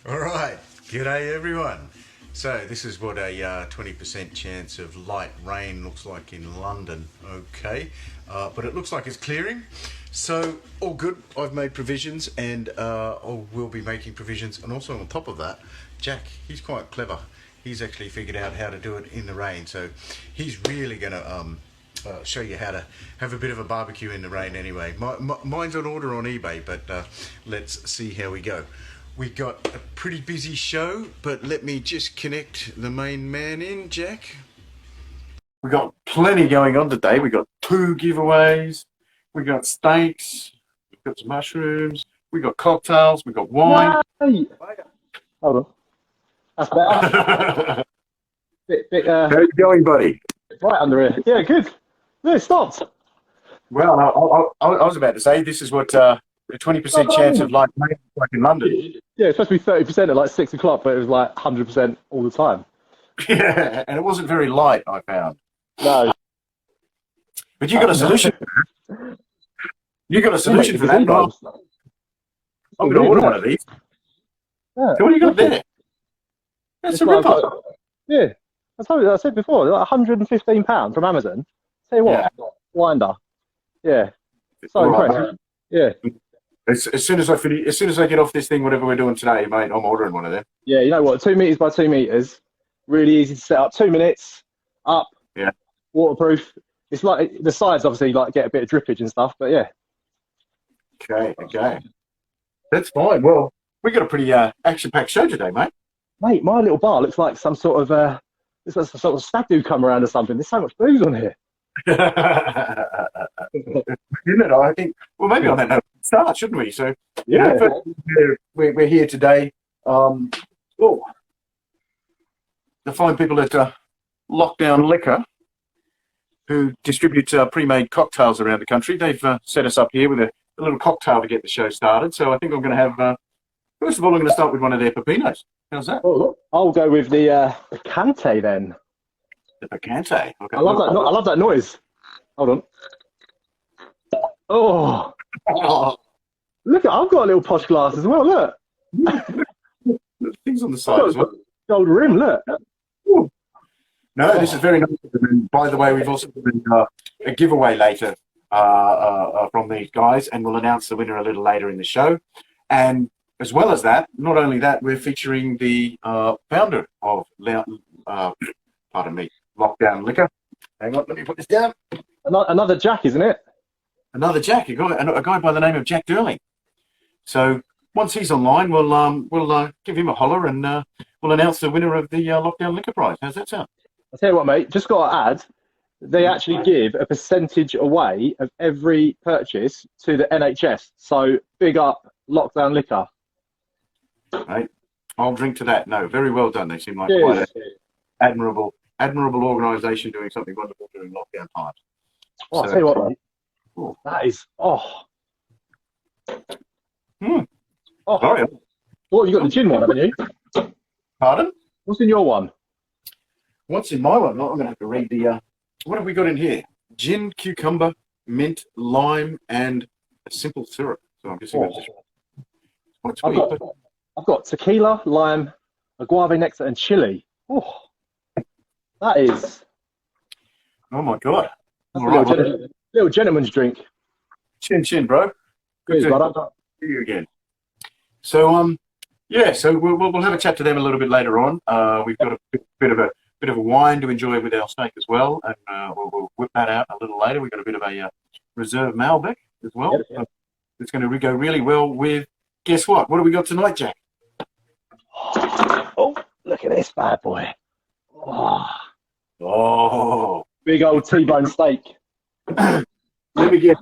All right, g'day everyone. So this is what a 20% chance of light rain looks like in London. Okay, but it looks like it's clearing. So all good. I've made provisions, and I will be making provisions. And also on top of that, Jack, he's quite clever. He's actually figured out how to do it in the rain. So he's really going to show you how to have a bit of a barbecue in the rain anyway. Mine's on order on eBay, but let's see how we go. We got a pretty busy show, but let me just connect the main man in, Jack. We got plenty going on today. We got 2 giveaways. We got steaks. We've got some mushrooms. We got cocktails. We got wine. Hey. Hold on. That's better. How you going, buddy? Right under here. Yeah, good. No, it stopped. Well, I was about to say this is what a 20% chance of light rain like in London. Yeah, it's supposed to be 30% at like 6 o'clock, but it was like 100% all the time. Yeah, and it wasn't very light, I found. No. But you got a solution for that. You got a solution for that. I'm going to order one of these. Yeah. So what do you got there? That's a rip-off. Yeah. I said before, like £115 from Amazon. Tell you what, winder. Yeah. So impressed. Yeah. As soon as I get off this thing, whatever we're doing today, mate, I'm ordering one of them. Yeah, you know what? 2 meters by 2 meters, really easy to set up. 2 minutes up. Yeah. Waterproof. It's like the sides obviously like get a bit of drippage and stuff, but yeah. Okay. That's fine. Well, we got a pretty action-packed show today, mate. Mate, my little bar looks like some sort of it's like some sort of stag do come around or something. There's so much booze on here. Isn't it? I think. Well, maybe on that note, start, shouldn't we? So, Yeah. we're here today. The fine people at Lockdown Liquor, who distribute pre-made cocktails around the country. They've set us up here with a little cocktail to get the show started. So I think I'm going to have. First of all, I'm going to start with one of their pepinos. How's that? Oh, I'll go with the Cante then. The Picante. Okay. I love that noise. Hold on. Oh, look! I've got a little posh glass as well. Look. There's things on the side as well. Gold rim. Look. Ooh. No, this is very nice. And by the way, we've also got a giveaway later from these guys, and we'll announce the winner a little later in the show. And as well as that, not only that, we're featuring the founder of Lockdown Liquor. Hang on, let me put this down. Another Jack, isn't it? Another Jack, a guy by the name of Jack Durling. So once he's online, we'll give him a holler, and we'll announce the winner of the Lockdown Liquor Prize. How's that sound? I'll tell you what, mate. Just got to add, they actually give a percentage away of every purchase to the NHS. So big up Lockdown Liquor. Right, I'll drink to that. No, very well done. They seem like quite an admirable organisation doing something wonderful during lockdown times. Oh, I'll tell you what, mate. That is, Oh, Sorry. Well, you got the gin one, haven't you? Pardon? What's in your one? What's in my one? I'm going to have to read the. What have we got in here? Gin, cucumber, mint, lime, and a simple syrup. So I'm just going to. I've got tequila, lime, agave nectar, and chili. Oh, that is. Oh my god! That's a little gentleman's drink. Chin, bro. Good Cheers, to see you again. So so we'll have a chat to them a little bit later on. We've got a bit of a wine to enjoy with our steak as well, and we'll whip that out a little later. We've got a bit of a reserve Malbec as well. Yep. It's going to go really well with. Guess what? What do we got tonight, Jack? Oh, look at this bad boy. Oh, big old T-bone steak. Let me get.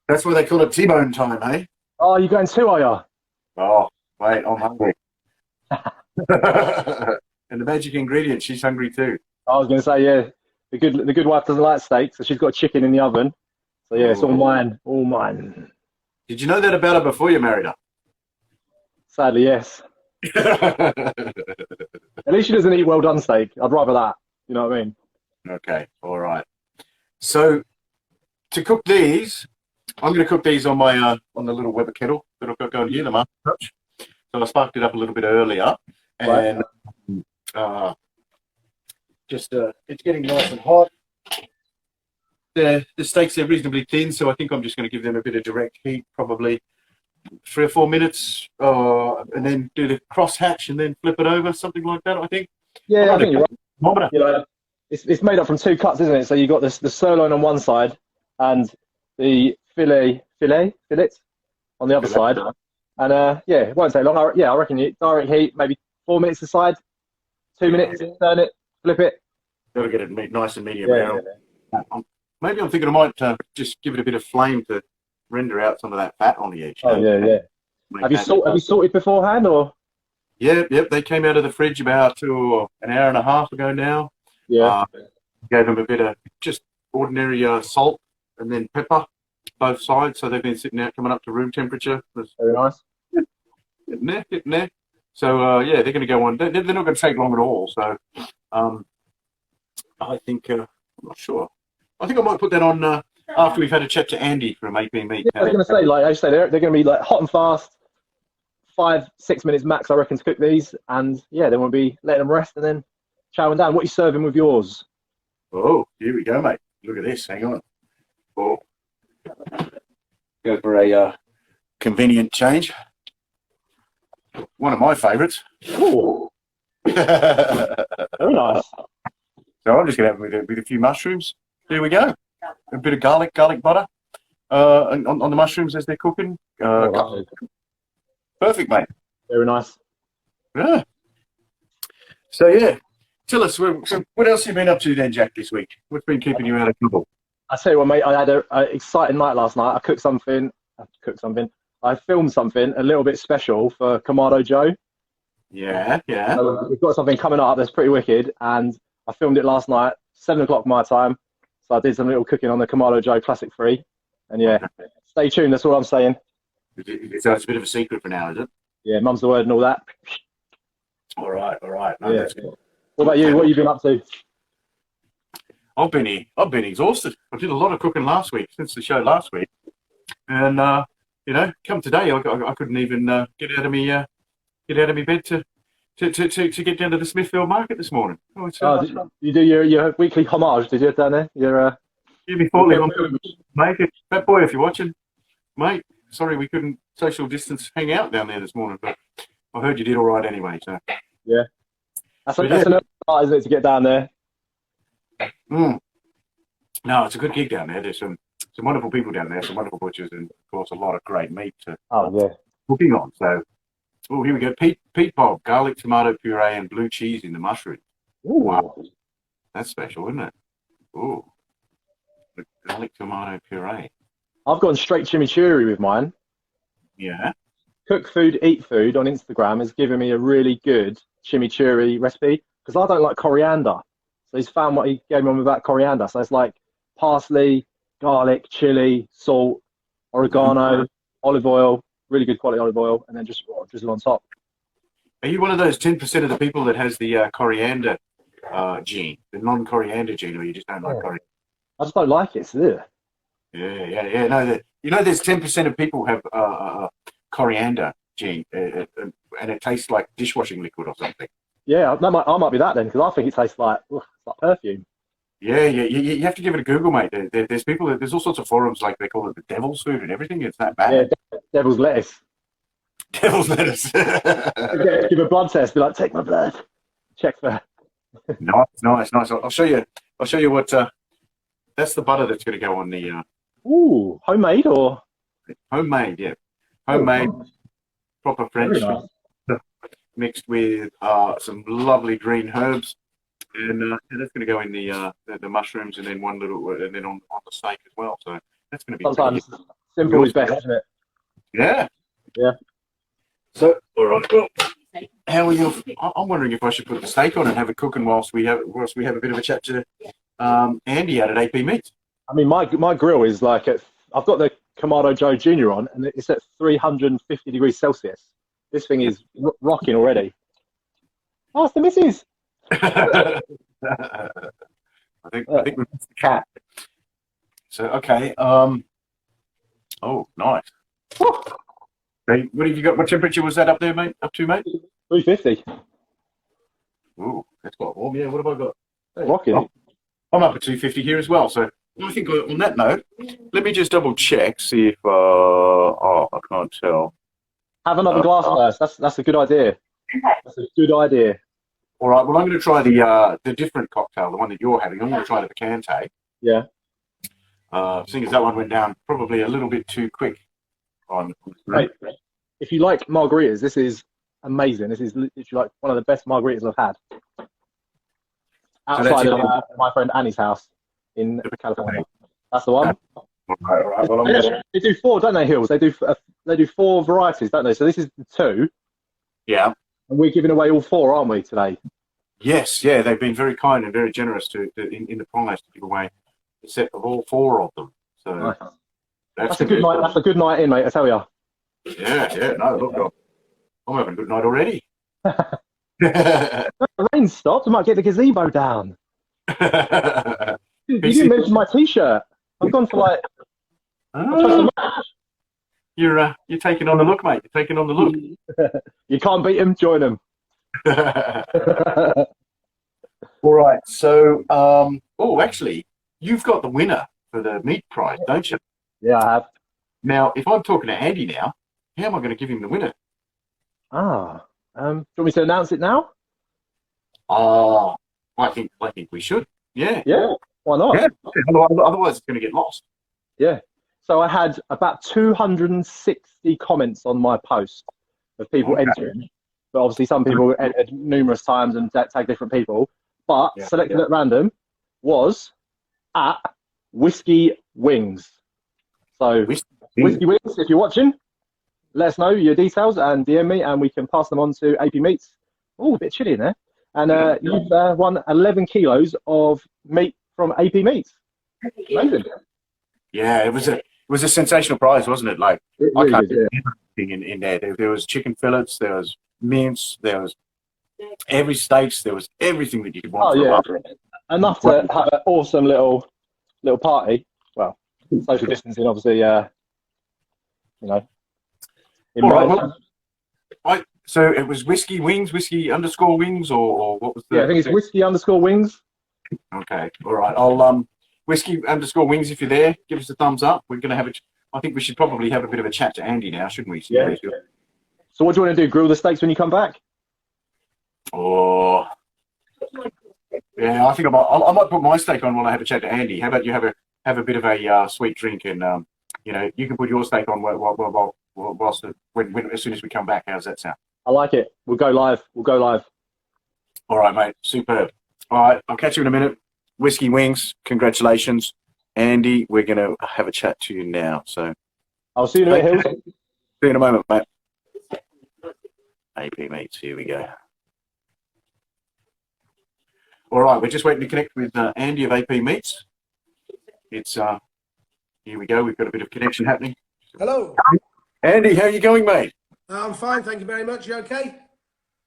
That's why they call it T-bone time, eh? Oh, you going too, are you? Oh, wait, I'm hungry. And the magic ingredient, she's hungry too. I was going to say, yeah, the good wife doesn't like steak, so she's got chicken in the oven. So yeah, it's all mine. Did you know that about her before you married her? Sadly, yes. At least she doesn't eat well done steak. I'd rather that. You know what I mean? Okay, all right. So to cook these, I'm going to cook these on my on the little Weber kettle that I've got going here, the master touch. So I sparked it up a little bit earlier, and it's getting nice and hot. The steaks are reasonably thin, so I think I'm just going to give them a bit of direct heat, probably 3 or 4 minutes, and then do the cross hatch and then flip it over, something like that. I think. Yeah, I think you're right. You know, it's made up from 2 cuts, isn't it? So you've got the sirloin on one side and the fillet on the other side. And yeah, it won't take long. I reckon you direct heat, maybe 4 minutes aside, 2 minutes, turn it, flip it. Got to get it nice and medium rare. Maybe I'm thinking I might just give it a bit of flame to render out some of that fat on the edge. Oh yeah. Have you salted beforehand or? Yep. They came out of the fridge about an hour and a half ago now. Yeah. Gave them a bit of just ordinary salt and then pepper, both sides. So they've been sitting out, coming up to room temperature. Very nice. Getting there. So yeah, they're going to go on. They're not going to take long at all. So I think I'm not sure. I think I might put that on after we've had a chat to Andy from AP Meat. Yeah, I was going to say, like I say, they're going to be like hot and fast, 5-6 minutes max, I reckon, to cook these, and yeah, then we'll be letting them rest and then chowing down. What are you serving with yours? Oh, here we go, mate. Look at this. Hang on. Oh, go for a convenient change. One of my favourites. Oh, very nice. So I'm just going to have it with a few mushrooms. There we go. A bit of garlic butter on the mushrooms as they're cooking. Perfect, mate. Very nice. Yeah. So yeah, tell us, what else have you been up to then, Jack, this week? What's been keeping you out of trouble? I tell you what, mate, I had an exciting night last night. I filmed something a little bit special for Kamado Joe. Yeah. So we've got something coming up that's pretty wicked, and I filmed it last night, 7 o'clock my time. So I did some little cooking on the Kamado Joe Classic 3. And yeah, stay tuned, that's all I'm saying. So it's a bit of a secret for now, is it? Yeah, mum's the word and all that. All right. No, yeah. What about you? What have you been up to? I've been exhausted. I did a lot of cooking last week, since the show last week. And, come today, I couldn't even get out of my bed to get down to the Smithfield Market this morning. You do your weekly homage, did you, down there? Give me fortly on mate. Fat boy, if you're watching, mate. Sorry we couldn't social distance hang out down there this morning, but I heard you did all right anyway. So yeah, that's another part, isn't it, to get down there? No, it's a good gig down there. There's some wonderful people down there, some wonderful butchers, and of course a lot of great meat to cooking on. So. Oh, here we go. Pete Bob, garlic, tomato puree, and blue cheese in the mushroom. Ooh. Wow. That's special, isn't it? Oh, garlic, tomato puree. I've gone straight chimichurri with mine. Yeah. Cook Food, Eat Food on Instagram has given me a really good chimichurri recipe because I don't like coriander. So he's found what he gave me on without coriander. So it's like parsley, garlic, chili, salt, oregano, olive oil. Really good quality olive oil, and then just drizzle on top. Are you one of those 10% of the people that has the coriander gene, the non-coriander gene, or you just don't like coriander? I just don't like it. Yeah. No, there's 10% of people have coriander gene, and it tastes like dishwashing liquid or something. Yeah, I might be that then, because I think it tastes like perfume. Yeah. You have to give it a Google, mate. There's people. There's all sorts of forums like they call it the devil's food and everything. It's that bad. Yeah, devil's lettuce. Devil's lettuce. Give a blood test. Be like, take my blood. Check for. Nice. I'll show you. What. That's the butter that's going to go on the. Ooh, homemade or? Homemade, yeah. Homemade, proper French, nice. Mixed with some lovely green herbs. And that's going to go in the mushrooms, and then and then on the steak as well. So that's going to be sometimes simple is best, isn't it? Yeah. So all right, well, how are you? I'm wondering if I should put the steak on and have it cooking whilst we have a bit of a chat to Andy out at AP Meats. I mean, my grill is like I've got the Kamado Joe Junior on, and it's at 350 degrees Celsius. This thing is rocking already. Oh, it's the missus. I think we missed the cat. So okay. Oh, nice. Okay. What have you got? What temperature was that up there, mate? Up to, mate? 350. Ooh, that's quite warm. Yeah. What have I got? Rocking. Oh, I'm up at 250 here as well. So I think on that note, let me just double check, see if oh, I can't tell. Have another glass first. That's a good idea. That's a good idea. All right. Well, I'm going to try the different cocktail, the one that you're having. I'm going to try the Picante. Yeah. Seeing as that one went down probably a little bit too quick. Right. If you like margaritas, this is amazing. This is literally like one of the best margaritas I've had. Outside of my friend Annie's house in California. That's the one. All right. Well, they do 4, don't they, Hills? They do 4 varieties, don't they? So this is the 2. Yeah. And we're giving away all 4, aren't we, today? Yes. Yeah. They've been very kind and very generous in the prize to give away a set of all 4 of them. So nice. That's a good night. That's a good night in, mate. I tell you. Yeah. No, look, I'm having a good night already. The rain stopped. I might get the gazebo down. You didn't mention my T-shirt. I've gone for like. You're taking on the look, mate. You're taking on the look. You can't beat him. Join him. All right. So, actually, you've got the winner for the meat prize, don't you? Yeah, I have. Now, if I'm talking to Andy now, how am I going to give him the winner? Do you want me to announce it now? I think we should. Yeah. Yeah. Why not? Yeah. Otherwise, it's going to get lost. Yeah. So I had about 260 comments on my post of people entering. But obviously, some people entered numerous times and tagged different people. But selected at random was at Whiskey Wings. So Whiskey Wings, if you're watching, let us know your details and DM me, and we can pass them on to AP Meats. Oh, a bit chilly in there. And you've won 11 kilos of meat from AP Meats. Amazing. Yeah, it was a sensational prize, wasn't it? Like, it really I can't do everything in there. There was chicken fillets, there was mince, there was every steaks, there was everything that you could want. Enough to have an awesome little party. Well, social distancing, obviously. So it was whiskey wings, whiskey_wings, or what was the? Yeah, I think it's whiskey_wings. Okay, all right. I'll whiskey_wings. If you're there, give us a thumbs up. We're gonna have a. I think we should probably have a bit of a chat to Andy now, shouldn't we? Yeah. So what do you want to do? Grill the steaks when you come back? Oh, yeah. I think I might put my steak on while I have a chat to Andy. How about you have a bit of a sweet drink, and you can put your steak on whilst as soon as we come back. How's that sound? I like it. We'll go live. All right, mate. Superb. All right, I'll catch you in a minute. Whiskey Wings, congratulations. Andy, we're going to have a chat to you now. So I'll see you in a minute, Hills. See you in a moment, mate. AP Meats, here we go. All right, we're just waiting to connect with Andy of AP Meats. It's here we go. We've got a bit of connection happening. Hello. Andy, how are you going, mate? I'm fine, thank you very much. You okay?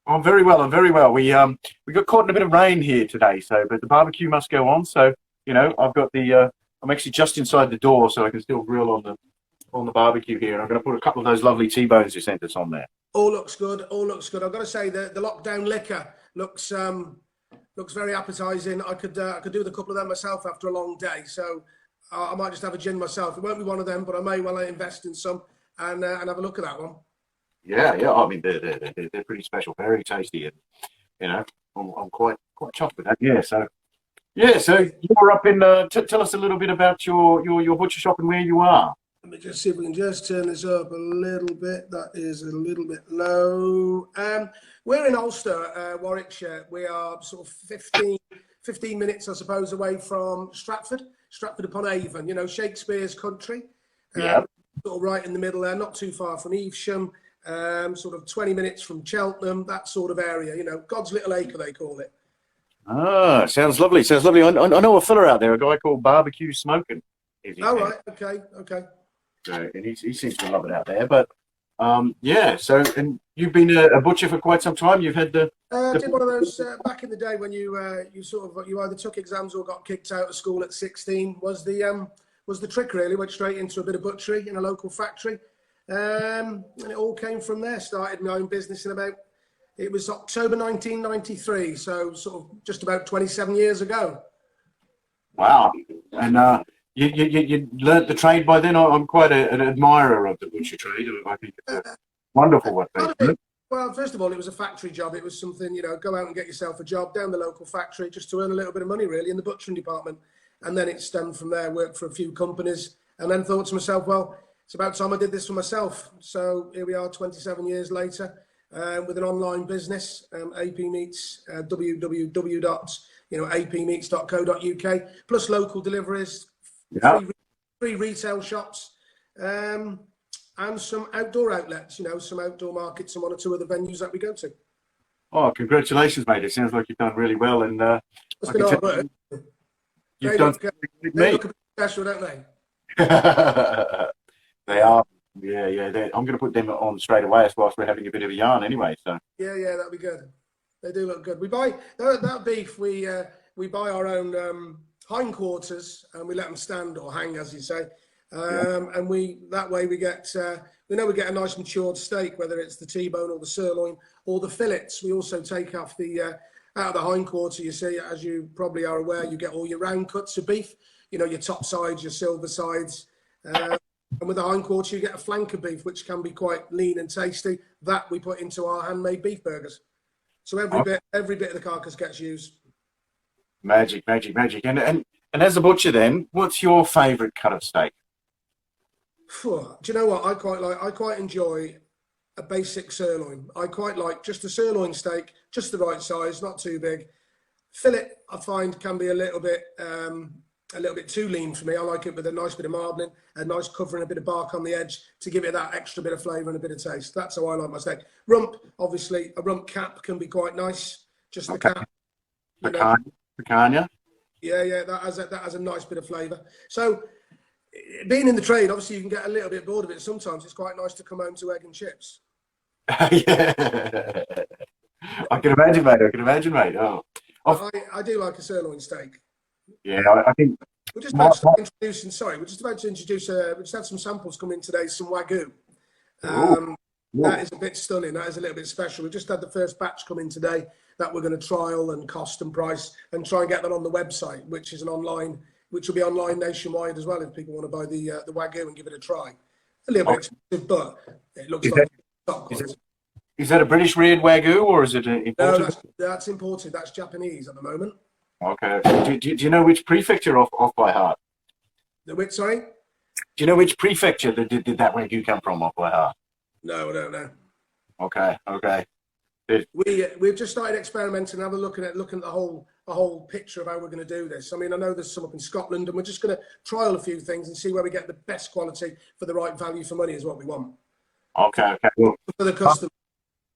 I'm very well. We got caught in a bit of rain here today, but the barbecue must go on. So I've got I'm actually just inside the door, so I can still grill on the barbecue here. And I'm going to put a couple of those lovely T-bones you sent us on there. All looks good. I've got to say the lockdown liquor looks very appetising. I could do with a couple of them myself after a long day. So I might just have a gin myself. It won't be one of them, but I may well invest in some and have a look at that one. Yeah. I mean, they're pretty special, very tasty, and I'm quite chuffed with that. So you're up in. Tell us a little bit about your butcher shop and where you are. Let me just see if we can just turn this up a little bit. That is a little bit low. We're in Ulster, Warwickshire. We are sort of 15 minutes, I suppose, away from Stratford upon Avon. Shakespeare's country. Sort of right in the middle there, not too far from Evesham. Sort of 20 minutes from Cheltenham, that sort of area. God's little acre, they call it. Ah, sounds lovely. I know a fella out there, a guy called Barbecue Smoking. Oh, right. Okay. So, and he seems to love it out there. But so and you've been a butcher for quite some time. You've had I did one of those back in the day when you either took exams or got kicked out of school at 16. Was the trick really? Went straight into a bit of butchery in a local factory. And it all came from there. Started my own business it was October 1993, so sort of just about 27 years ago. Wow. And you learnt the trade by then? I'm quite an admirer of the butcher trade. I think it's wonderful what they do. Well, first of all, it was a factory job. It was something, go out and get yourself a job down the local factory just to earn a little bit of money, really, in the butchering department. And then it stemmed from there, worked for a few companies, and then thought to myself, well, it's about time I did this for myself. So here we are 27 years later with an online business, AP Meats, www.apmeats.co.uk, plus local deliveries, free retail shops, and some outdoor outlets, some outdoor markets and one or two other venues that we go to. Oh, congratulations, mate. It sounds like you've done really well. And you've done they look a bit special, don't they? They are. Yeah. I'm going to put them on straight away whilst we're having a bit of a yarn anyway. So yeah, that'd be good. They do look good. We buy that beef. We buy our own hindquarters and we let them stand or hang, as you say. And we get we get a nice matured steak, whether it's the T-bone or the sirloin or the fillets. We also take off the out of the hindquarter. You see, as you probably are aware, you get all your round cuts of beef. Your top sides, your silver sides. And with the hindquarter, you get a flank of beef, which can be quite lean and tasty. That we put into our handmade beef burgers. So every bit of the carcass gets used. Magic. And as a butcher, then, what's your favourite cut of steak? Do you know what I quite enjoy a basic sirloin. I quite like just a sirloin steak, just the right size, not too big. Fillet, I find, can be a little bit too lean for me. I like it with a nice bit of marbling, a nice cover and a bit of bark on the edge to give it that extra bit of flavour and a bit of taste. That's how I like my steak. Rump, obviously, a rump cap can be quite nice. Just the cap. Picanha. Yeah, that has a nice bit of flavour. So, being in the trade, obviously, you can get a little bit bored of it. Sometimes it's quite nice to come home to egg and chips. Yeah. I can imagine, mate. Oh. I do like a sirloin steak. Yeah, I think we're just about to introduce. We just had some samples come in today. Some Wagyu. That is a bit stunning. That is a little bit special. We've just had the first batch come in today that we're going to trial and cost and price and try and get that on the website, which will be online nationwide as well if people want to buy the Wagyu and give it a try. A little bit expensive, but it looks like top quality. Is that a British reared Wagyu or is it imported? No, that's imported. That's Japanese at the moment. Okay. Do you know which prefecture off by heart? Sorry? Do you know which prefecture did that Wagyu come from off by heart? No, I don't know. Okay. We've just started experimenting, looking at the whole picture of how we're going to do this. I mean, I know there's some up in Scotland, and we're just going to trial a few things and see where we get the best quality for the right value for money is what we want. Okay. Well, for the customer.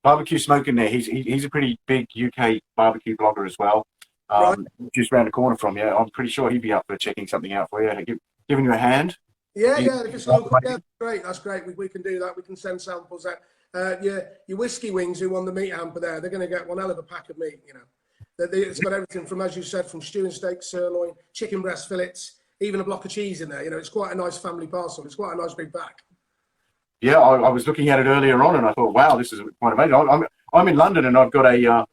Barbecue Smoke in there. He's a pretty big UK barbecue blogger as well. Right. Just around the corner from you. I'm pretty sure he'd be up for checking something out for you. Giving you a hand. Yeah, if it's local, yeah, that's great. We can do that. We can send samples out. Your whiskey wings who won the meat hamper there, they're going to get one hell of a pack of meat. It's got everything from, as you said, from stewing steak, sirloin, chicken breast fillets, even a block of cheese in there. It's quite a nice family parcel. It's quite a nice big pack. Yeah, I was looking at it earlier on, and I thought, wow, this is quite amazing. I'm in London, and I've got a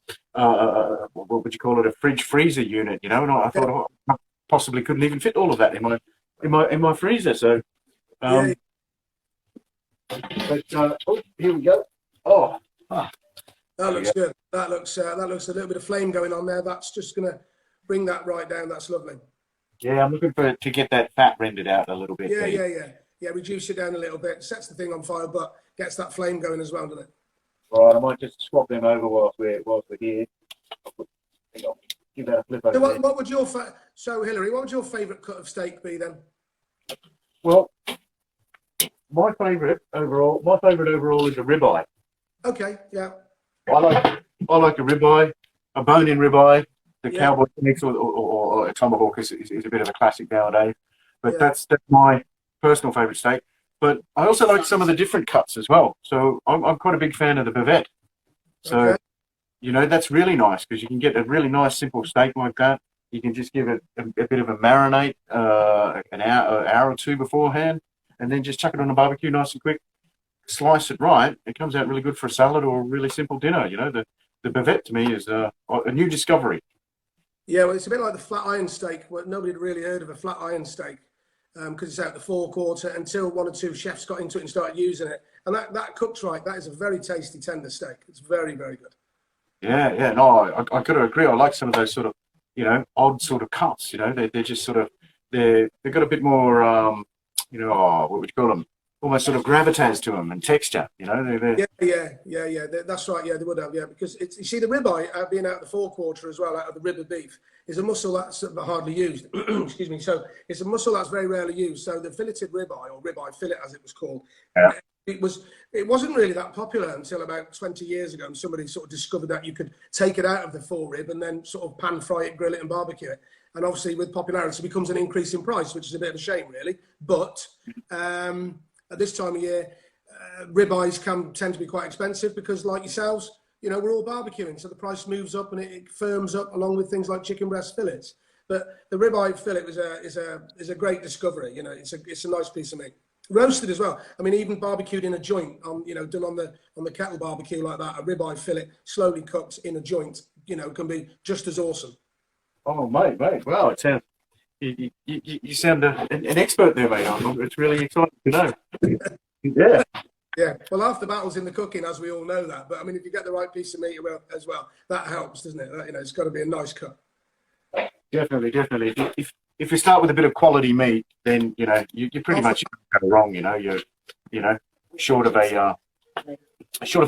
what would you call it, a fridge freezer unit, and I thought I possibly couldn't even fit all of that in my freezer. So, but here we go. That looks good. That looks a little bit of flame going on there. That's just going to bring that right down. That's lovely. Yeah, I'm looking to get that fat rendered out a little bit. Yeah, reduce it down a little bit. Sets the thing on fire, but gets that flame going as well, doesn't it? Right, I might just swap them over whilst we're here. Give that a flip over. So Hilary, what would your favourite cut of steak be then? Well, my favourite overall is a ribeye. Okay, yeah. I like a ribeye, a bone-in ribeye. The cowboy mix or a tomahawk is a bit of a classic nowadays. But that's my personal favourite steak. But I also like some of the different cuts as well. So I'm quite a big fan of the bavette. So, that's really nice because you can get a really nice simple steak like that. You can just give it a bit of a marinade an hour or two beforehand, and then just chuck it on the barbecue nice and quick. slice it right, it comes out really good for a salad or a really simple dinner. You know, the bavette to me is a new discovery. Yeah, well, it's a bit like the flat iron steak. Well, nobody had really heard of a flat iron steak because it's out the forequarter until one or two chefs got into it and started using it. And that cooked right, that is a very tasty tender steak. It's very, very good. Yeah. No, I got to agree. I like some of those sort of, you know, odd sort of cuts. You know, they're just sort of they've got a bit more, you know, what would you call them? Almost sort of gravitas to them and texture. You know, Yeah. That's right. Yeah, they would have. Yeah, because it's, you see, the ribeye being out the forequarter as well, out of the rib of beef, is a muscle that's hardly used. Excuse me. So it's a muscle that's very rarely used. So the filleted ribeye, or ribeye fillet as it was called, Yeah. it wasn't really that popular until about 20 years ago, and somebody sort of discovered that you could take it out of the forerib and then sort of pan fry it, grill it, and barbecue it. And obviously, with popularity, it becomes an increase in price, which is a bit of a shame, really. But at this time of year, ribeyes can tend to be quite expensive because, like yourselves, you know, we're all barbecuing, so the price moves up and it firms up along with things like chicken breast fillets. But the ribeye fillet is a great discovery. You know, it's a nice piece of meat, roasted as well. I mean, even barbecued in a joint, you know, done on the kettle barbecue like that. A ribeye fillet slowly cooked in a joint, you know, can be just as awesome. Oh, mate. Wow, it sounds. You sound an expert there, mate. It's really exciting to know. Yeah. Yeah, well, half the battle's in the cooking, as we all know that. But I mean, if you get the right piece of meat as well, that helps, doesn't it? You know, it's got to be a nice cut. Definitely. If you start with a bit of quality meat, then you know you pretty much go wrong. You know, you're short of a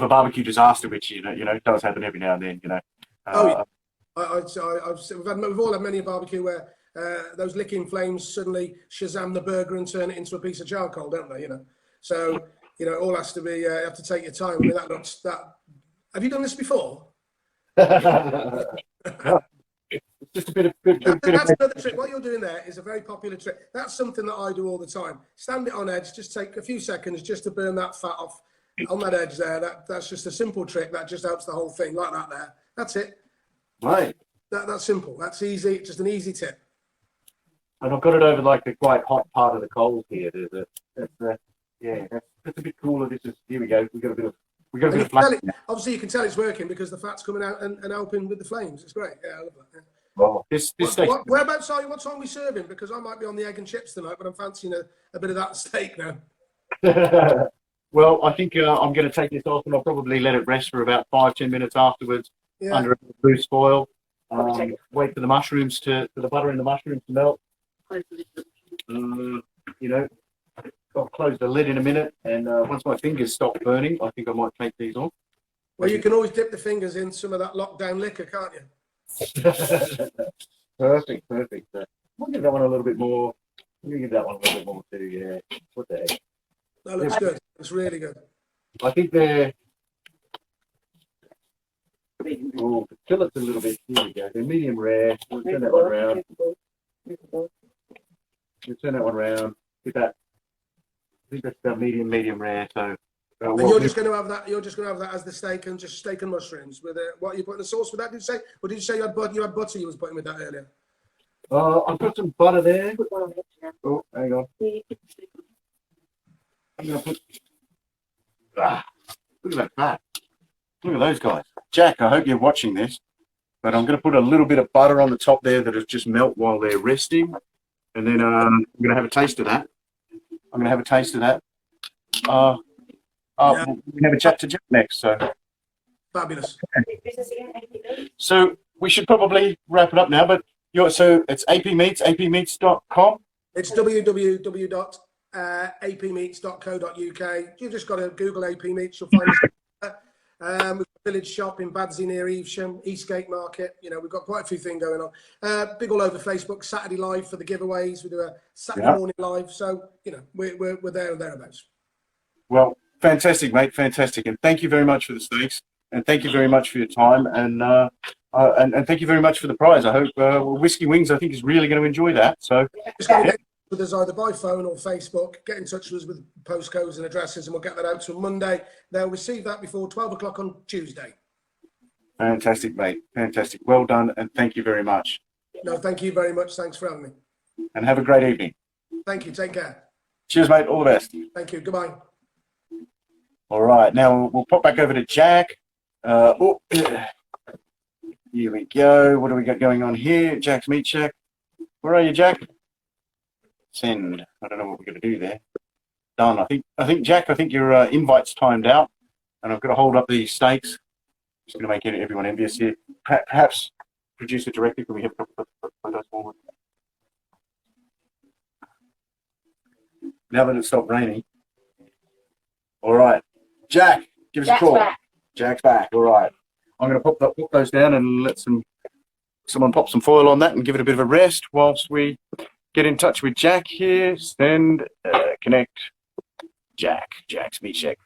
barbecue disaster, which you know does happen every now and then. You know. We've all had many a barbecue where those licking flames suddenly Shazam the burger and turn it into a piece of charcoal, don't they? You know, so you know, it all has to be. You have to take your time. I mean, that. Have you done this before? It's just a bit of. That's another trick. What you're doing there is a very popular trick. That's something that I do all the time. Stand it on edge. Just take a few seconds just to burn that fat off on that edge there. That's just a simple trick that just helps the whole thing like that. There. That's it. Right. That's simple. That's easy. Just an easy tip. And I've got it over like the quite hot part of the coals here. That's a bit cooler. Here we go. We got a bit of flame. Obviously, you can tell it's working because the fat's coming out and helping with the flames. It's great. Yeah, I love that. Yeah. Well, this steak. Whereabouts are you? What time are we serving? Because I might be on the egg and chips tonight, but I'm fancying a bit of that steak now. Well, I think I'm going to take this off and I'll probably let it rest for about 5-10 minutes afterwards under a loose foil. Wait for the mushrooms for the butter in the mushrooms to melt. You know, I'll close the lid in a minute, and once my fingers stop burning, I think I might take these off. Well, you can always dip the fingers in some of that lockdown liquor, can't you? Perfect. I'll give that one a little bit more. I'm going to give that one a little bit more too, yeah. What the heck? That looks good. It's really good. I think they're... Oh, the fillets a little bit. Here we go. They're medium rare. We'll turn that one around. Get that. I think that's about medium rare. So... and you're just going to have that. You're just going to have that as the steak and just steak and mushrooms with what are you putting the sauce with that? Did you say? Or did you say you had butter? You had butter. You was putting with that earlier. I've got some butter there. Oh, hang on. I'm going to put. Look at that fat. Look at those guys. Jack, I hope you're watching this. But I'm going to put a little bit of butter on the top there that'll just melt while they're resting, and then I'm going to have a taste of that. We have a chat to Jack next. So Fabulous. So we should probably wrap it up now. But so it's apmeats.com. It's www.apmeats.co.uk. You've just got to Google AP Meats. You'll find us. We've got a village shop in Badsey near Evesham, Eastgate Market. You know, we've got quite a few things going on. Big all over Facebook. Saturday live for the giveaways. We do a Saturday morning live. So you know, we're there and thereabouts. Well. Fantastic, mate. Fantastic, and thank you very much for the steaks, and thank you very much for your time, and thank you very much for the prize. I hope Whiskey Wings, I think, is really going to enjoy that. So, just get in touch with us either by phone or Facebook. Get in touch with us with postcodes and addresses, and we'll get that out to them Monday. They'll receive that before 12 o'clock on Tuesday. Fantastic, mate. Fantastic. Well done, and thank you very much. No, thank you very much. Thanks for having me. And have a great evening. Thank you. Take care. Cheers, mate. All the best. Thank you. Goodbye. All right, now we'll pop back over to Jack. Here we go. What do we got going on here? Jack's Meat Shack. Where are you, Jack? Send. I don't know what we're going to do there. Done. I think Jack, your invite's timed out, and I've got to hold up these steaks. Just going to make everyone envious here. Perhaps producer director, can we have a couple of photos forward? Now that it's stopped raining. All right, Jack, give us a call. Back. Jack's back. All right. I'm going to pop those down and let someone pop some foil on that and give it a bit of a rest whilst we get in touch with Jack here. Send, connect, Jack's Meat Shack.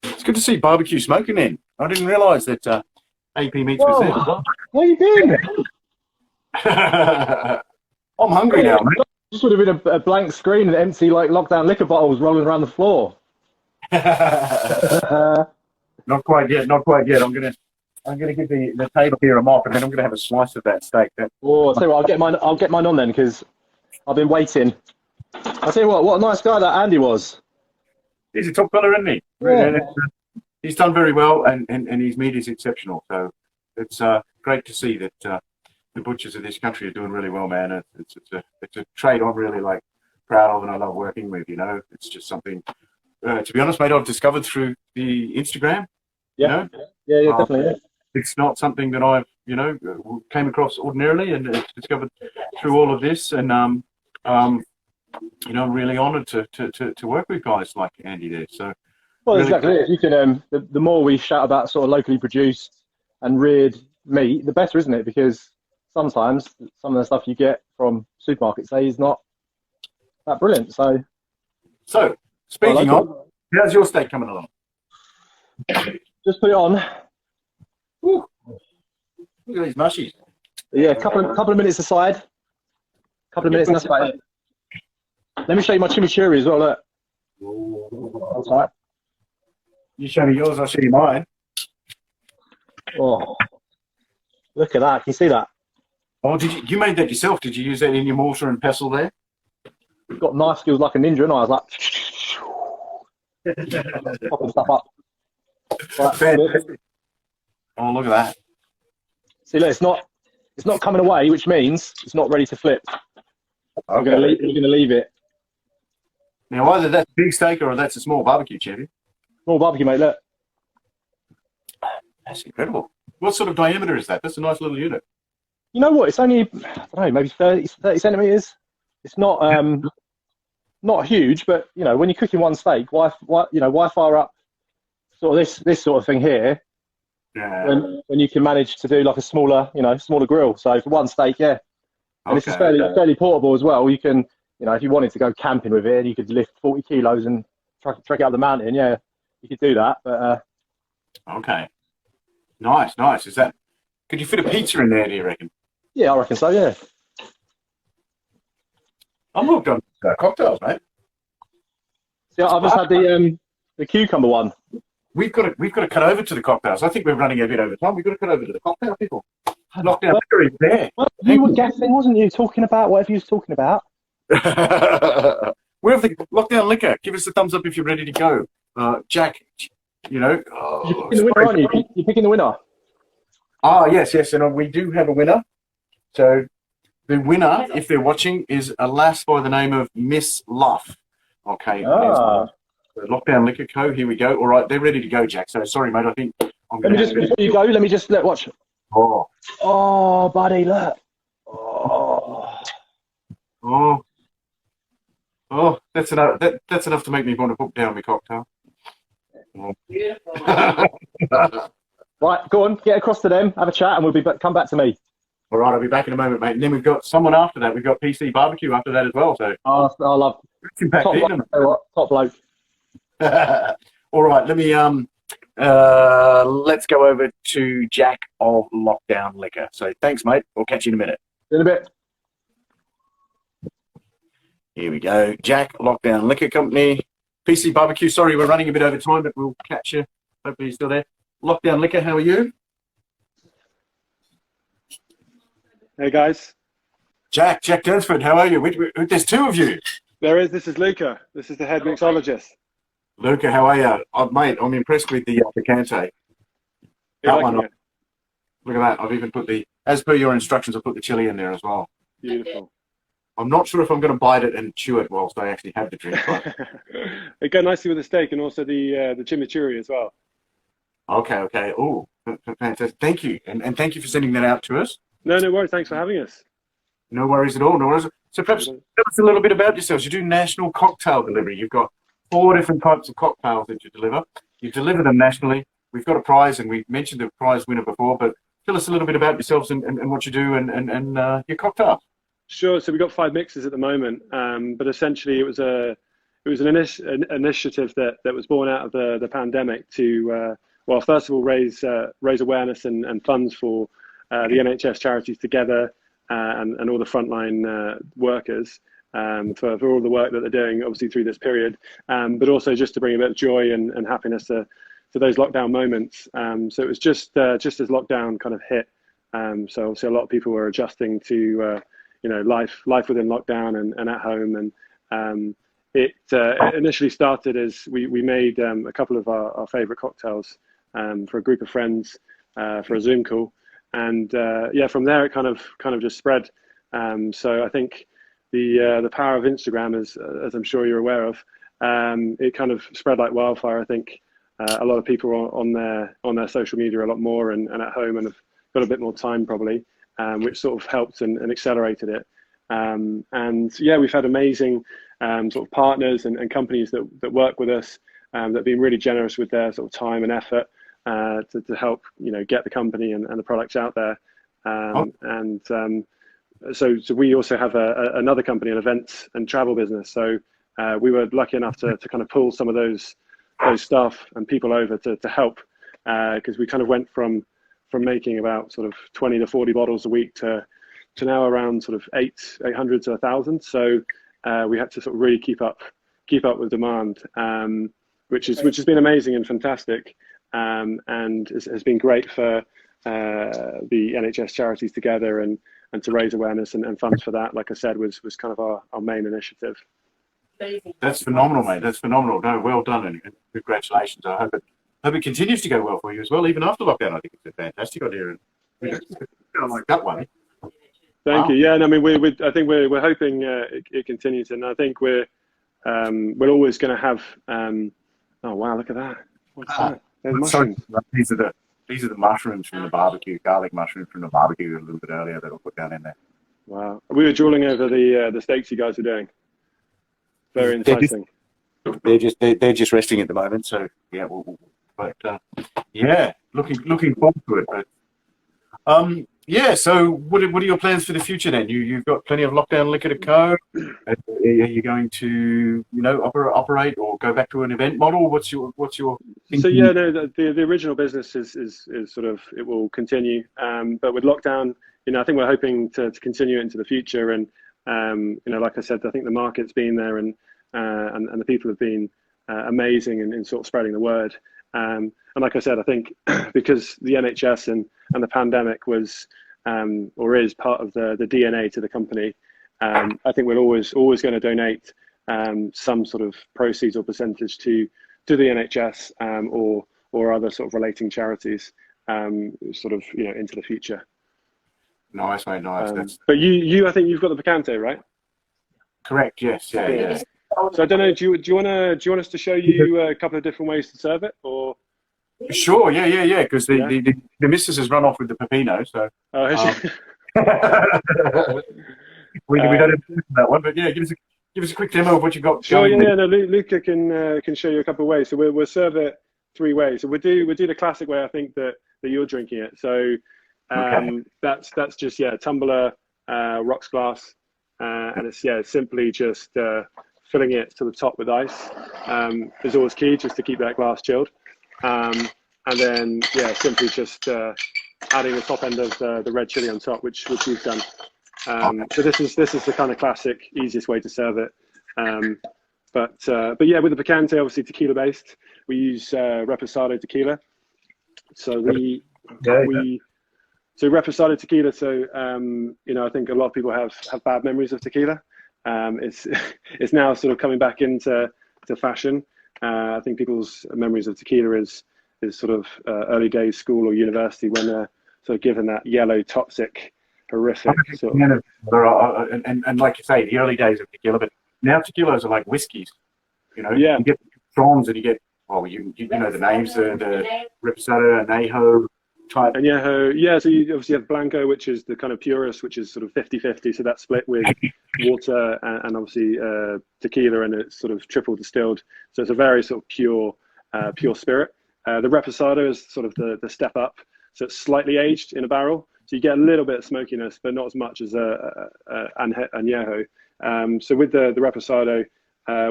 It's good to see barbecue smoking in. I didn't realise that AP Meats was there. Where you been? I'm hungry now, mate. This would have been a blank screen and empty like lockdown liquor bottles rolling around the floor. Not quite yet. I'm gonna give the table here a mop, and then I'm gonna have a slice of that steak. Oh, I'll tell you what, I'll get mine on then because I've been waiting. I'll tell you what a nice guy that Andy was. He's a top fella, isn't he? Yeah. And he's done very well, and his meat is exceptional. So it's great to see that the butchers of this country are doing really well, man. It's a trade I'm really proud of, and I love working with. You know, it's just something. To be honest, mate, I've discovered through the Instagram. Yeah, you know? Definitely. It's not something that I've, came across ordinarily, and it's discovered through all of this. And I'm really honoured to work with guys like Andy there. So, well, really exactly. If you can, the more we shout about sort of locally produced and reared meat, the better, isn't it? Because sometimes some of the stuff you get from supermarkets, say, is not that brilliant. So speaking of, how's your steak coming along? Just put it on. Ooh. Look at these mushies. Yeah, couple of minutes aside. Couple of minutes, and that's about it. Let me show you my chimichurri as well. Look. That's right. You show me yours, I'll show you mine. Oh, look at that! Can you see that? Oh, you made that yourself? Did you use that in your mortar and pestle there? Got knife skills like a ninja, and I was like popping stuff up. Fantastic. Oh, look at that. See, look, it's not coming away, which means it's not ready to flip. Okay. We're going to leave it. Now, either that's a big steak or that's a small barbecue, champion. Small barbecue, mate. Look. That's incredible. What sort of diameter is that? That's a nice little unit. You know what? It's only, I don't know, maybe 30 centimeters. It's not not huge, but when you're cooking one steak, why fire up sort of this sort of thing here? Yeah. When you can manage to do like a smaller grill. So for one steak, yeah. And this is fairly portable as well. You can, if you wanted to go camping with it, you could lift 40 kilos and trek it up the mountain. Yeah, you could do that. But okay, nice. Could you fit a pizza in there? Do you reckon? Yeah, I reckon so. Yeah. I'm hooked on cocktails, mate. See, I've just had the cucumber one. We've got to cut over to the cocktails. I think we're running a bit over time. We've got to cut over to the cocktail people. Lockdown liquor is there. Well, you were guessing, wasn't you? Talking about whatever you was talking about. We have the lockdown liquor. Give us a thumbs up if you're ready to go. Jack, You're picking the winner, aren't you? You're picking the winner. Yes. And we do have a winner. So the winner, if they're watching, is a lass by the name of Miss Luff. Okay. Lockdown Liquor Co. Here we go. All right, they're ready to go, Jack. So sorry, mate. I think I'm going to. Before you go, let me just watch. Oh, buddy, look. Oh, that's enough. That's enough to make me want to put down my cocktail. Right, go on, get across to them, have a chat, and we'll come back to me. All right, I'll be back in a moment, mate. And then we've got someone after that. We've got PC Barbecue after that as well. So I love top bloke. All right, let me let's go over to Jack of Lockdown Liquor. So thanks, mate. We'll catch you in a minute. In a bit. Here we go. Jack, Lockdown Liquor Company. PC Barbecue, sorry, we're running a bit over time, but we'll catch you. Hopefully you're still there. Lockdown Liquor, how are you? Hey, guys. Jack Dunsford, how are you? There's two of you. This is Luca. This is the head mixologist. Luca, how are you? Oh, mate, I'm impressed with the Picante. You're That one, liking it? look at that. I've even put as per your instructions, I put the chili in there as well. Beautiful. I'm not sure if I'm going to bite it and chew it whilst I actually have the drink, but It goes nicely with the steak and also the chimichurri as well. okay. Oh, fantastic. Thank you. And thank you for sending that out to us. No, no worries. Thanks for having us. No worries at all. No worries. So perhaps tell us a little bit about yourselves. You do national cocktail delivery. You've got 4 different types of cocktails that you deliver. You deliver them nationally. We've got a prize, and we mentioned the prize winner before, but tell us a little bit about yourselves and what you do and your cocktails. Sure. So we've got 5 mixes at the moment, but essentially it was an initiative that was born out of the pandemic to, well, first of all, raise awareness and funds for the NHS charities together and all the frontline workers for all the work that they're doing, obviously through this period, but also just to bring a bit of joy and happiness to those lockdown moments. So it was just as lockdown kind of hit. So obviously a lot of people were adjusting to life within lockdown and at home, and it initially started as we made a couple of our favorite cocktails for a group of friends for a Zoom call, and from there it kind of just spread. So I think the power of Instagram, as I'm sure you're aware of, it kind of spread like wildfire. I think a lot of people are on their social media a lot more and at home, and have got a bit more time probably, which sort of helped and accelerated it. And yeah, we've had amazing sort of partners and companies that work with us, that have been really generous with their sort of time and effort to help get the company and the products out there. So we also have another company, an events and travel business. So we were lucky enough to kind of pull some of those staff and people over to help, because we kind of went from making about sort of 20 to 40 bottles a week to now around sort of 800 to 1,000. So we had to sort of really keep up with demand, which has been amazing and fantastic, and has been great for the NHS charities together and to raise awareness and funds for that. Like I said, was kind of our main initiative. That's phenomenal, mate. That's phenomenal. No, well done, and congratulations. I hope it continues to go well for you as well, even after lockdown. I think it's a fantastic idea, and I like that one. Thank you. Yeah, and I mean, I think we're hoping it continues, and I think we're always going to have. Oh wow, look at that! What's that? There's mushrooms. These are the mushrooms from the barbecue, garlic mushrooms from the barbecue a little bit earlier that I'll put down in there. Wow, we were drooling over the steaks you guys are doing. Very enticing. They're just resting at the moment, so yeah. Yeah, looking forward to it. But yeah. So what are your plans for the future then? You've got plenty of lockdown liquor to go. Are you going to operate or go back to an event model? What's your thinking? So yeah, no, the original business is sort of, it will continue, but with lockdown, I think we're hoping to continue it into the future. And like I said, I think the market's been there, and the people have been amazing in sort of spreading the word. And like I said, I think because the NHS and the pandemic was or is part of the DNA to the company, I think we're always going to donate some sort of proceeds or percentage to the NHS or other sort of relating charities, sort of into the future. Nice, mate. Nice. But you, I think you've got the Picante, right? Correct. Yes. Yeah. So I don't know. Do you want us to show you a couple of different ways to serve it, or? Sure. Yeah. Because the missus has run off with the pepino, so. We don't have to do that one, but yeah, give us a quick demo of what you got. Sure. Yeah. No, Luca can show you a couple of ways. So we'll serve it 3 ways. So we'll do the classic way, I think that you're drinking it. So that's just tumbler, rocks glass, and it's simply just filling it to the top with ice. Is always key, just to keep that glass chilled. And then simply just adding the top end of the red chili on top, which we've done. So this is the kind of classic, easiest way to serve it. But yeah, with the Picante, obviously tequila based, we use Reposado tequila. So Reposado tequila. So I think a lot of people have bad memories of tequila. It's now sort of coming back into fashion. I think people's memories of tequila is sort of early days school or university when they're sort of given that yellow, toxic, horrific sort of. And like you say, the early days of tequila, but now tequilas are like whiskeys. Yeah. You get Strong's and you get, you know the names, the Reposado, Añejo type. Añejo, yeah, so you obviously have Blanco, which is the kind of purest, which is sort of 50-50, so that's split with water and obviously tequila, and it's sort of triple distilled, so it's a very sort of pure spirit. The Reposado is sort of the step up, so it's slightly aged in a barrel, so you get a little bit of smokiness, but not as much as Añejo. So with the Reposado,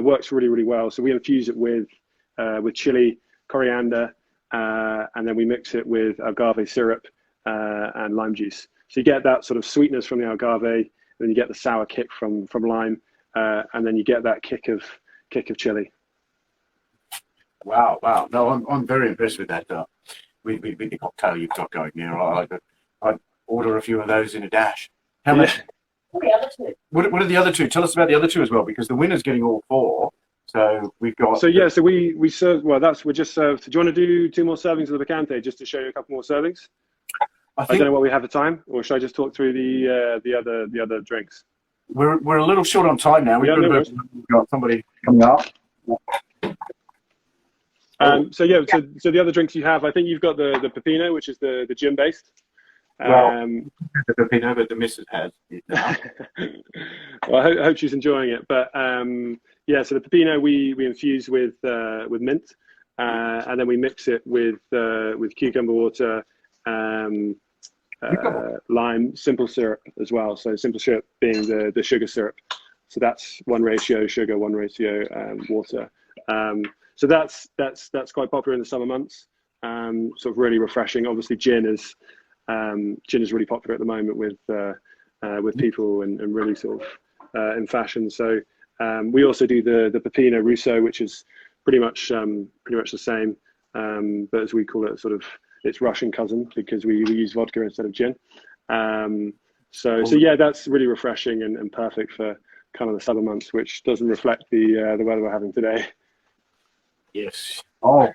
works really, really well. So we infuse it with chili, coriander, and then we mix it with agave syrup and lime juice. So you get that sort of sweetness from the agave, and then you get the sour kick from lime, and then you get that kick of chili. Wow. No, I'm very impressed with that. With the cocktail you've got going there. I'd order a few of those in a dash. How much? What are the other two? Tell us about the other two as well, because the winner's getting all four. So we've got. So we serve. Well, we're just served. Do you want to do 2 more servings of the Bacante just to show you a couple more servings? I don't know what we have for time, or should I just talk through the other drinks? We're a little short on time now. We've got somebody coming up. So the other drinks you have, I think you've got the Pepino, which is the gin based. The Pepino, but the missus has. Well, I hope she's enjoying it. But so the Pepino we infuse with mint, and then we mix it with cucumber water, lime, simple syrup as well. So simple syrup being the sugar syrup. So that's 1 ratio sugar, 1 ratio water. So that's quite popular in the summer months. Sort of really refreshing. Obviously, gin is really popular at the moment with people and really sort of in fashion. So we also do the Pepino Russo, which is pretty much the same, but as we call it, sort of its Russian cousin, because we use vodka instead of gin. So yeah, that's really refreshing and perfect for kind of the summer months, which doesn't reflect the weather we're having today. Yes. Oh,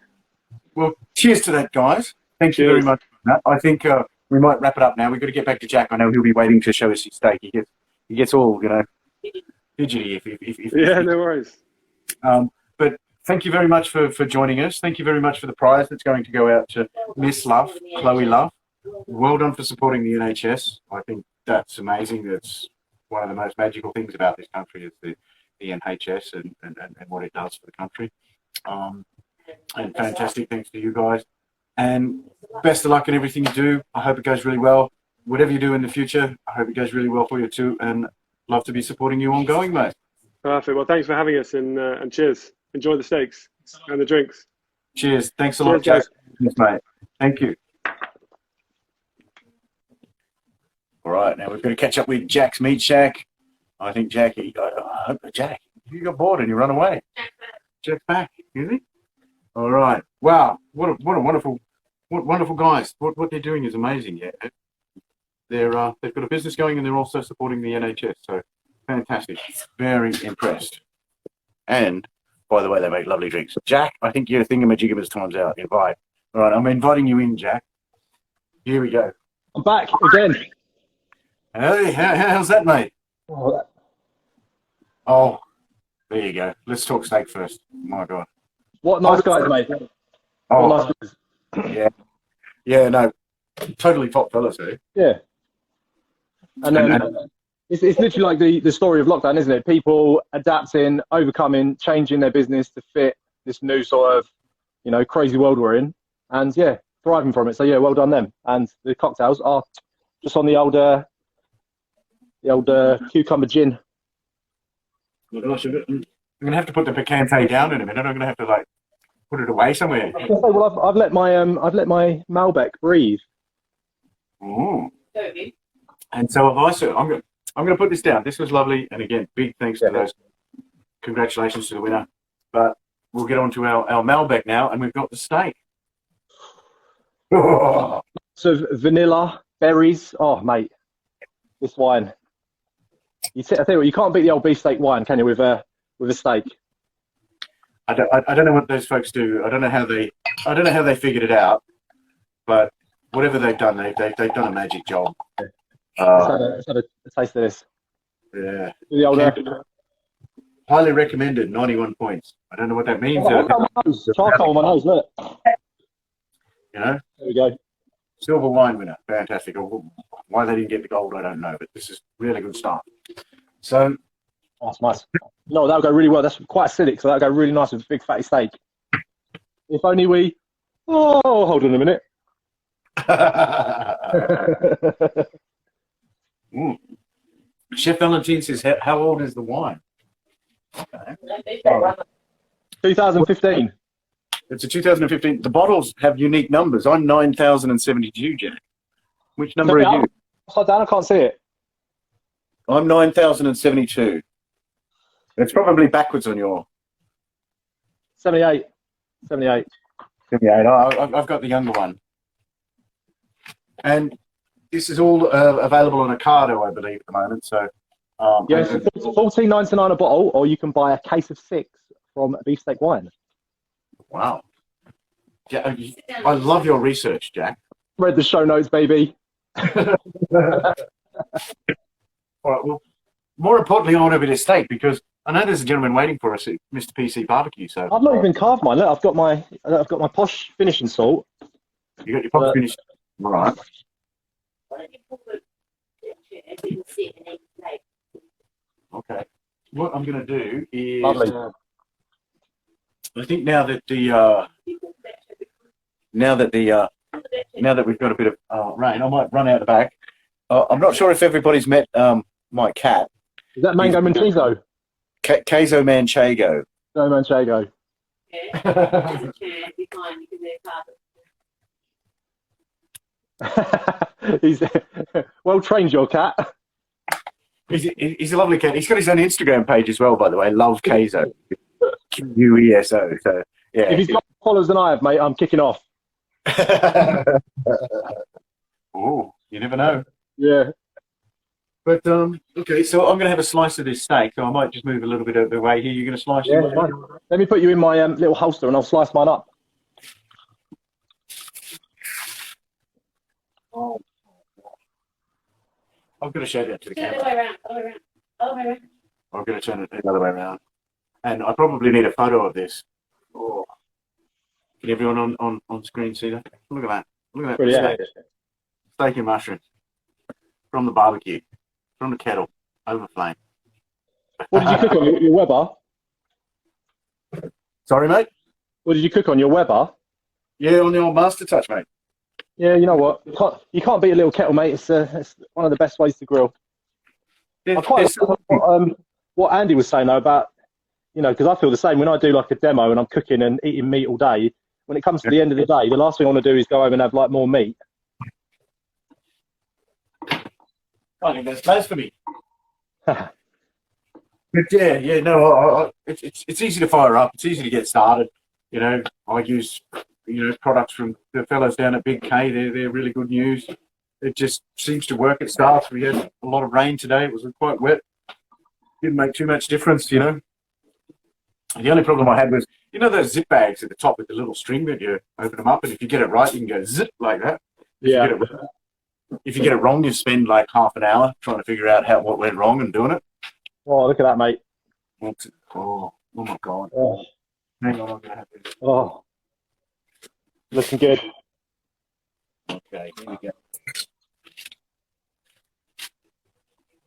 well, cheers to that, guys. Thank you very much for that. I think we might wrap it up now. We've got to get back to Jack. I know he'll be waiting to show us his steak. He gets all, fidgety if yeah, no worries. But thank you very much for joining us. Thank you very much for the prize that's going to go out to Miss Love, Chloe Love. Well done for supporting the NHS. I think that's amazing. That's one of the most magical things about this country is the NHS and what it does for the country. And fantastic thanks to you guys. And best of luck in everything you do. I hope it goes really well. Whatever you do in the future, I hope it goes really well for you too. And love to be supporting you ongoing, mate. Perfect. Well, thanks for having us, and cheers. Enjoy the steaks and the drinks. Cheers. Thanks a lot, Jack. Cheers, mate. Thank you. All right, now we're going to catch up with Jack's Meat Shack. I think Jack, Jack, you got bored and you run away. Jack's back, is he? All right. Wow, what a wonderful guys. What they're doing is amazing. Yeah, they've got a business going and they're also supporting the NHS. So fantastic. Very impressed. And by the way, they make lovely drinks. Jack, I think your thingamajiggamas time's out. Invite. All right, I'm inviting you in, Jack. Here we go. I'm back again. Hey, how's that, mate? Oh, there you go. Let's talk steak first. My God. What nice guys, mate. Oh, nice guys. Yeah, no, totally top fellas, eh? Yeah. And then it's literally like the story of lockdown, isn't it? People adapting, overcoming, changing their business to fit this new sort of, crazy world we're in. And yeah, thriving from it. So yeah, well done them. And the cocktails are just on the old cucumber gin. I'm going to have to put the Bacante down in a minute. I'm going to have to put it away somewhere. Well, I've let my Malbec breathe. Oh. And so have I. So I'm going to put this down. This was lovely, and again, big thanks to those. Congratulations to the winner. But we'll get on to our Malbec now, and we've got the steak. Oh. So vanilla, berries. Oh, mate, this wine. I tell you what, you can't beat the old beefsteak wine, can you? With a steak. I don't know what those folks do. I don't know how they figured it out, but whatever they've done, they've done a magic job. Let's have a taste of this. Yeah. The old, Highly recommended, 91 points. I don't know what that means. charcoal on my nose, look. You know? There we go. Silver wine winner. Fantastic. Why they didn't get the gold, I don't know, but this is really good stuff. So. Oh, that's nice. No, that'll go really well. That's quite acidic, so that'll go really nice with a big fatty steak. If only we. Oh, hold on a minute. Chef Valentine says, how old is the wine? Okay. 2015. It's a 2015. The bottles have unique numbers. I'm 9,072, Jack. Which number are you? Upside down, I can't see it. I'm 9,072. It's probably backwards on your. 78. 78. 78. I've got the younger one. And this is all available on Ocado, I believe, at the moment. So. Yes, it's $14.99 a bottle, or you can buy a case of 6 from Beefsteak Wine. Wow. Yeah, I love your research, Jack. Read the show notes, baby. All right, well, more importantly, I want a bit of steak because I know there's a gentleman waiting for us at Mr. PC Barbecue. So I've not even carved mine. Look, I've got my posh finishing salt. You got your posh finish. All right. Okay. What I'm going to do is, I think now that we've got a bit of rain, I might run out the back. I'm not sure if everybody's met my cat. Is that Mango Manchego? Queso Manchego. No, Manchego. He's well trained, your cat. He's a lovely cat. He's got his own Instagram page as well, by the way. Love Queso. QESO. So yeah. If he's got more followers than I have, mate, I'm kicking off. Oh, you never know. Yeah. But okay, so I'm going to have a slice of this steak. So I might just move a little bit out of the way here. You're going to slice it. Fine. Let me put you in my little holster, and I'll slice mine up. Oh. I'm going to show that to the camera. Other way around. I'm going to turn it the other way around. And I probably need a photo of this. Oh. Can everyone on screen see that? Look at that. Look at that. Brilliant. Steak and mushrooms. From the barbecue. From the kettle. Over flame. What did you cook on your Weber? Sorry, mate? What did you cook on your Weber? Yeah, on the old Master Touch, mate. Yeah, you know what? You can't beat a little kettle, mate. It's one of the best ways to grill. I quite like what Andy was saying, though, about, because I feel the same. When I do like a demo and I'm cooking and eating meat all day, when it comes to the end of the day, the last thing I want to do is go home and have like more meat. I think that's blasphemy. But yeah, no, it's easy to fire up. It's easy to get started. I use products from the fellows down at Big K. They're really good news. It just seems to work. It starts. We had a lot of rain today. It was quite wet. Didn't make too much difference, The only problem I had was, those zip bags at the top with the little string that you open them up, and if you get it right, you can go zip like that. Yeah. If you get it wrong, you spend like half an hour trying to figure out what went wrong and doing it. Oh, look at that, mate. Oh my God. Oh. Hang on, I'm going to have to... Oh. Looking good. Okay, here we go.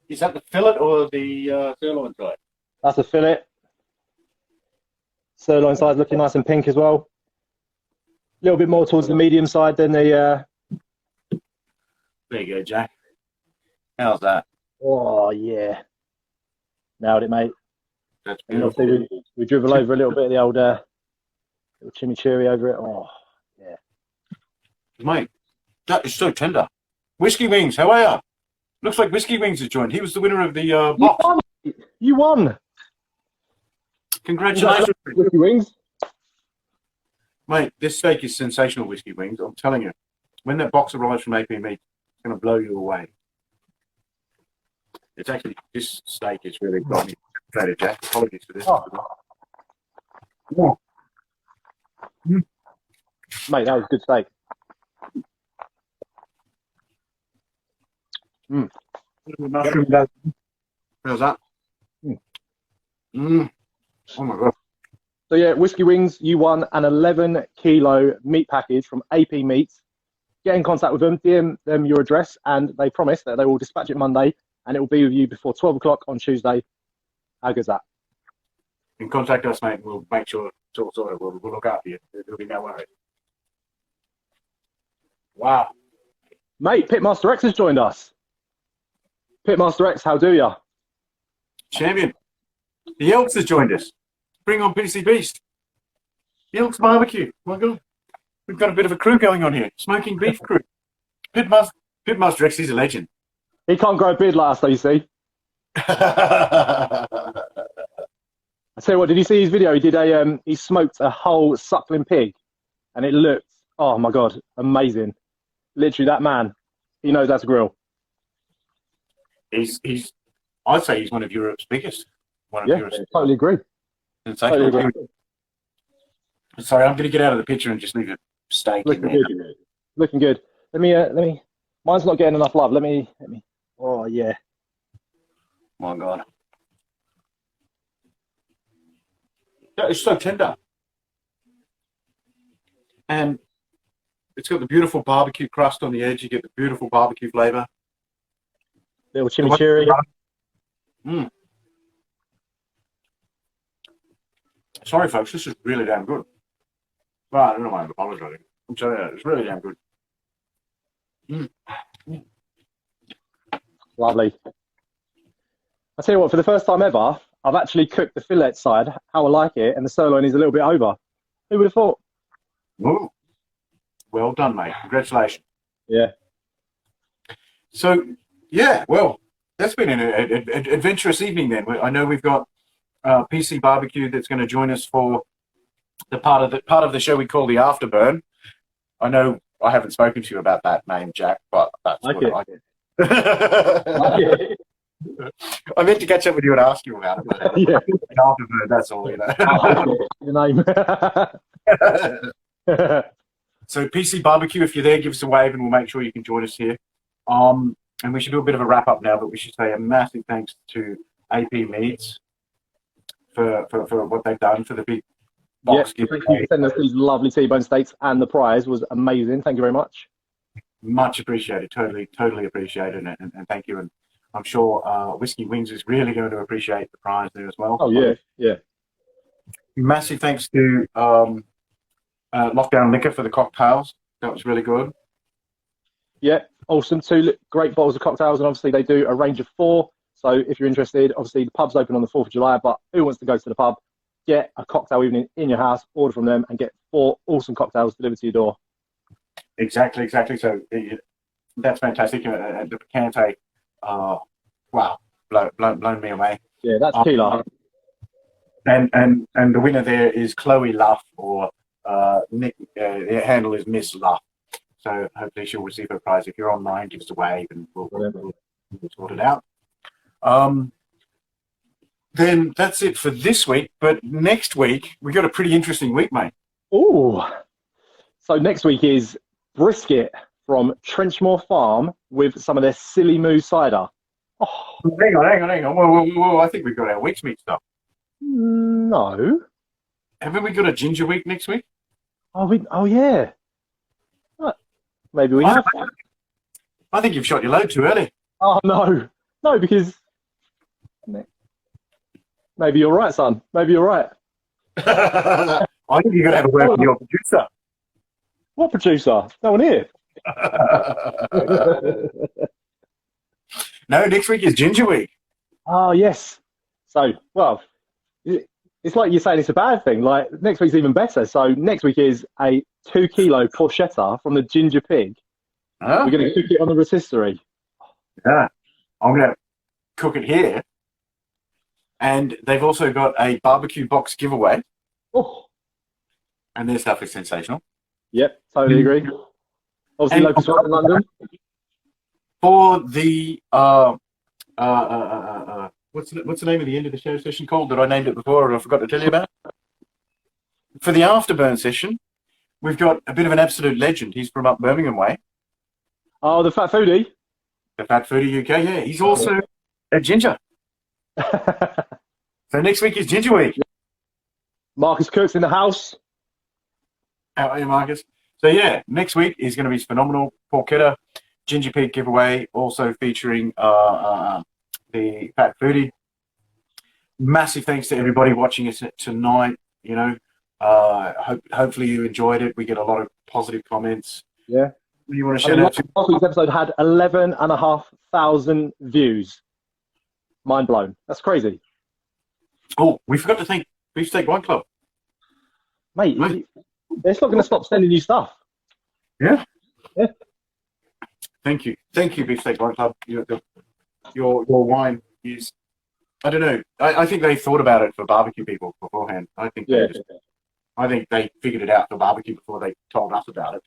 Is that the fillet or the sirloin side? That's a fillet. Sirloin side looking nice and pink as well. A little bit more towards the medium side than the... There you go, Jack. How's that? Oh, yeah. Nailed it, mate. That's beautiful. We dribble over a little bit of the old little chimichurri over it. Oh, yeah. Mate, that is so tender. Whiskey Wings, how are you? Looks like Whiskey Wings has joined. He was the winner of the box. You won. Congratulations. Whiskey Wings. Mate, this steak is sensational, Whiskey Wings. I'm telling you. When that box arrives from AP Meat, it's going to blow you away. It's actually, this steak is really got me. Jack. Apologies for this. Oh. Oh. Mate, that was good steak. How's that? Oh my god. So yeah, Whiskey Wings, you won an 11 kilo meat package from AP Meats. Get in contact with them, DM them your address, and they promise that they will dispatch it Monday, and it will be with you before 12 o'clock on Tuesday. How good's that? You can contact us, mate. We'll make sure it's all sorted. We'll look after you. There'll be no worries. Wow. Mate, Pitmaster X has joined us. Pitmaster X, how do ya? Champion. The Elks has joined us. Bring on PC Beast. The Elks Barbecue. My God. We've got a bit of a crew going on here. Smoking beef crew. Pitmaster X is a legend. He can't grow a beard like us, though, you see. I tell you what, did you see his video? He did he smoked a whole suckling pig, and it looked, oh my God, amazing. Literally, that man, he knows how to grill. I'd say he's one of Europe's biggest. Totally agree. Totally agree. Sorry, I'm going to get out of the picture and just leave it steak in there. Good. Looking good. Let me. Mine's not getting enough love. Let me. Oh yeah. My God. That is so tender. And it's got the beautiful barbecue crust on the edge. You get the beautiful barbecue flavor. Little chimichurri. Sorry, folks. This is really damn good. Well, I don't know why I'm apologizing. I'm sorry. It's really damn good. Lovely. I tell you what, for the first time ever, I've actually cooked the fillet side how I like it, and the sirloin is a little bit over. Who would have thought? Ooh. Well done, mate. Congratulations. Yeah. So, yeah, well, that's been an adventurous evening then. I know we've got PC Barbecue that's going to join us for the part of the show we call the Afterburn. I know I haven't spoken to you about that name, Jack, but that's what I like. I meant to catch up with you and ask you about it. But Yeah. Afterburn, that's all, you know. Your name. So PC Barbecue, if you're there, give us a wave and we'll make sure you can join us here. And we should do a bit of a wrap up now, but we should say a massive thanks to AP Meats for what they've done for the big box giveaway. Thank you for sending us these lovely T-bone steaks, and the prize was amazing. Thank you very much. Much appreciated, totally appreciated, and thank you. And I'm sure Whiskey Wings is really going to appreciate the prize there as well. Oh yeah. Massive thanks to Lockdown Liquor for the cocktails. That was really good. Yeah, awesome. 2 great bottles of cocktails, and obviously they do a range of 4. So if you're interested, obviously the pub's open on the 4th of July, but who wants to go to the pub? Get a cocktail evening in your house, order from them, and get 4 awesome cocktails delivered to your door. Exactly. So that's fantastic. The Picante, wow, blown me away. Yeah, that's killer. And the winner there is Chloe Luff, or Nick. Their handle is Miss Luff. So hopefully she'll receive her prize. If you're online, give us a wave and we'll sort it out. Then that's it for this week. But next week, we got a pretty interesting week, mate. Oh, so next week is brisket from Trenchmore Farm with some of their Silly Moo cider. Oh. Hang on. Whoa. I think we've got our week's mixed up. No. Haven't we got a ginger week next week? Oh yeah. Maybe we have. I think you've shot your load too early. Oh no, because maybe you're right, son. Maybe you're right. I think you're gonna have a word with your producer. What producer? No one here. No, next week is ginger week. Oh yes. So it's like you're saying it's a bad thing. Like next week's even better. So next week is a 2 kilo porchetta from the ginger pig. We're going to cook it on the rotisserie. Yeah, I'm going to cook it here. And they've also got a barbecue box giveaway. Oh. And their stuff is sensational. Yep, totally agree. Obviously, local shop in London. For the what's the name of the end of the show session called that I named it before and I forgot to tell you about? for the afterburn session, we've got a bit of an absolute legend. He's from up Birmingham way. Oh, the fat foodie. The Fat Foodie UK, yeah. He's also a ginger. So next week is Ginger Week. Marcus Cook's in the house. How are you, Marcus? So yeah, next week is going to be phenomenal. Porchetta, Ginger Pig giveaway, also featuring the Fat Foodie. Massive thanks to everybody watching us tonight. You know, hopefully you enjoyed it. We get a lot of positive comments. Yeah. You want to shout out to? Last week's episode had 11,500 views. Mind blown. That's crazy. Oh, we forgot to thank Beefsteak Wine Club. Mate, they're not going to stop sending you stuff. Yeah. Yeah. Thank you, Beefsteak Wine Club. Your wine is, I don't know. I think they thought about it for barbecue people beforehand. I think they figured it out for barbecue before they told us about it.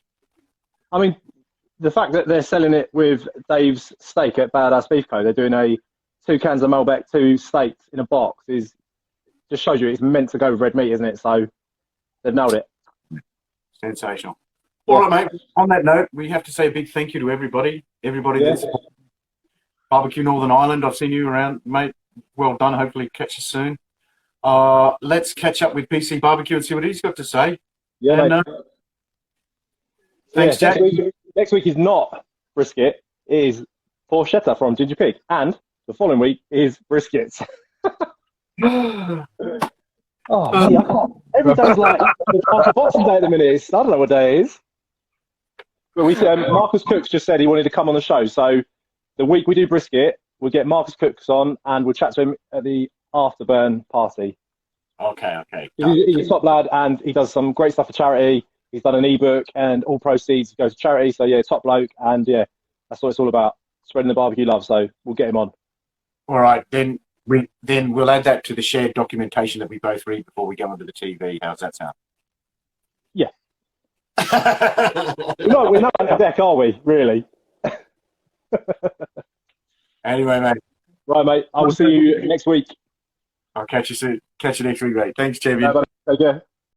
I mean, the fact that they're selling it with Dave's steak at Badass Beef Co. They're doing 2 cans of Malbec, 2 steaks in a box just shows you it's meant to go with red meat, isn't it? So they've nailed it. Sensational. All right, mate. On that note, we have to say a big thank you to everybody that's Barbecue Northern Ireland. I've seen you around, mate. Well done. Hopefully catch you soon. Let's catch up with PC Barbecue and see what he's got to say. Yeah, and, thanks, Jack. Next week is not brisket. It is porchetta from Ginger Pig. And the following week is briskets. Mate, I can't. Every day's like after Boxing Day at the minute. I don't know what day it is. But Marcus Cooks just said he wanted to come on the show. So the week we do brisket, we'll get Marcus Cooks on and we'll chat to him at the afterburn party. Okay. He's a top lad and he does some great stuff for charity. He's done an ebook and all proceeds go to charity. So yeah, top bloke. And yeah, that's what it's all about. Spreading the barbecue love. So we'll get him on. All right, then we'll add that to the shared documentation that we both read before we go onto the TV. How's that sound? Yeah. We're not on the deck, are we? Really? Anyway, mate. Right, mate. I will see you next week. I'll catch you soon. Catch you next week, mate. Thanks, champion. Take care.